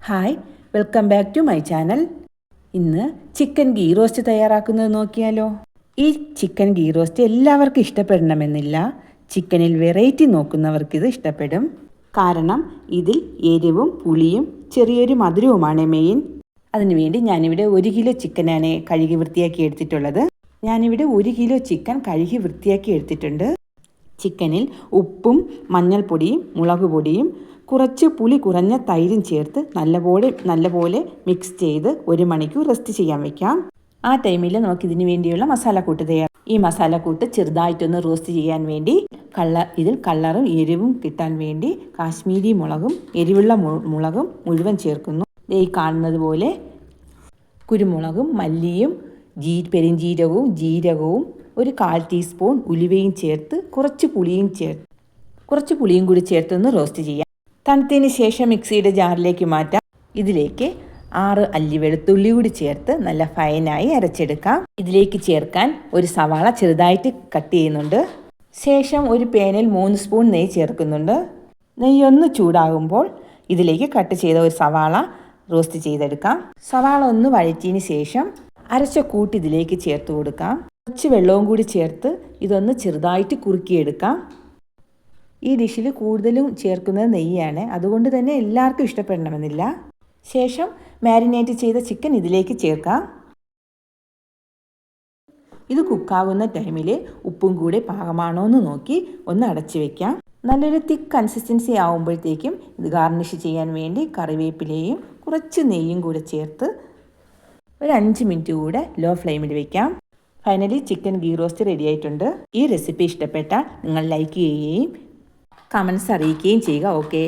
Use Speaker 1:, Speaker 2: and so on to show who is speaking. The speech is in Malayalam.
Speaker 1: Hi, welcome back to my channel. ഇന്ന് ചിക്കൻ ഗീ റോസ്റ്റ് തയ്യാറാക്കുന്നത് നോക്കിയാലോ. ഈ ചിക്കൻ ഗീ റോസ്റ്റ് എല്ലാവർക്കും ഇഷ്ടപ്പെടണമെന്നില്ല. ചിക്കനിൽ വെറൈറ്റി നോക്കുന്നവർക്കിത് ഇഷ്ടപ്പെടും. കാരണം ഇതിൽ എരിവും പുളിയും ചെറിയൊരു മധുരവുമാണ് മെയിൻ. അതിനുവേണ്ടി ഞാനിവിടെ 1 കിലോ ചിക്കനാണ് കഴുകി വൃത്തിയാക്കി എടുത്തിട്ടുള്ളത്. ഞാനിവിടെ 1 കിലോ ചിക്കൻ കഴുകി വൃത്തിയാക്കി എടുത്തിട്ടുണ്ട്. ചിക്കനിൽ ഉപ്പും മഞ്ഞൾപ്പൊടിയും മുളക് പൊടിയും കുറച്ച് പുളി കുറഞ്ഞ തൈരും ചേർത്ത് നല്ലപോലെ മിക്സ് ചെയ്ത് 1 മണിക്കൂർ റെസ്റ്റ് ചെയ്യാൻ വെക്കാം. ആ ടൈമിൽ നമുക്കിതിന് വേണ്ടിയുള്ള മസാലക്കൂട്ട് ഈ മസാലക്കൂട്ട് ചെറുതായിട്ടൊന്ന് റോസ്റ്റ് ചെയ്യാൻ വേണ്ടി ഇതിൽ കളറും എരിവും കിട്ടാൻ വേണ്ടി കാശ്മീരി മുളകും എരിവുള്ള മുളകും മുഴുവൻ ചേർക്കുന്നു. ഈ കാണുന്നത് പോലെ കുരുമുളകും മല്ലിയും പെരിഞ്ജീരകവും ജീരകവും 1/4 ടീസ്പൂൺ ഉലുവയും ചേർത്ത് കുറച്ച് പുളിയും കൂടി ചേർത്തൊന്ന് റോസ്റ്റ് ചെയ്യാം. തണുത്തതിന് ശേഷം മിക്സിയുടെ ജാറിലേക്ക് മാറ്റാം. ഇതിലേക്ക് 6 അല്ലി വെളുത്തുള്ളി കൂടി ചേർത്ത് നല്ല ഫൈനായി അരച്ചെടുക്കാം. ഇതിലേക്ക് ചേർക്കാൻ ഒരു സവാള ചെറുതായിട്ട് കട്ട് ചെയ്യുന്നുണ്ട്. ശേഷം ഒരു പാനിൽ 3 സ്പൂൺ നെയ്യ് ചേർക്കുന്നുണ്ട്. നെയ്യ് ഒന്ന് ചൂടാകുമ്പോൾ ഇതിലേക്ക് കട്ട് ചെയ്ത ഒരു സവാള റോസ്റ്റ് ചെയ്തെടുക്കാം. സവാള ഒന്ന് വഴറ്റിയതിന് ശേഷം അരച്ച കൂട്ട് ഇതിലേക്ക് ചേർത്ത് കൊടുക്കാം. കുറച്ച് വെള്ളവും കൂടി ചേർത്ത് ഇതൊന്ന് ചെറുതായിട്ട് കുറുക്കിയെടുക്കാം. ഈ ഡിഷിൽ കൂടുതലും ചേർക്കുന്നത് നെയ്യാണ്, അതുകൊണ്ട് തന്നെ എല്ലാവർക്കും ഇഷ്ടപ്പെടണമെന്നില്ല. ശേഷം മാരിനേറ്റ് ചെയ്ത ചിക്കൻ ഇതിലേക്ക് ചേർക്കാം. ഇത് കുക്കാവുന്ന ടൈമിൽ ഉപ്പും കൂടി പാകമാണോ എന്ന് നോക്കി ഒന്ന് അടച്ചു വെക്കാം. നല്ലൊരു തിക്ക് കൺസിസ്റ്റൻസി ആകുമ്പോഴത്തേക്കും ഇത് ഗാർണിഷ് ചെയ്യാൻ വേണ്ടി കറിവേപ്പിലയും കുറച്ച് നെയ്യും കൂടെ ചേർത്ത് ഒരു 5 മിനിറ്റ് കൂടെ ലോ ഫ്ലെയിമിൽ വെക്കാം. Finally chicken ghee roast ready ആയിട്ടുണ്ട്. ഈ റെസിപ്പി ഇഷ്ടപ്പെട്ടാൽ നിങ്ങൾ ലൈക്ക് ചെയ്യുകയും കമൻസ് അറിയിക്കുകയും ചെയ്യുക. ഓക്കെ.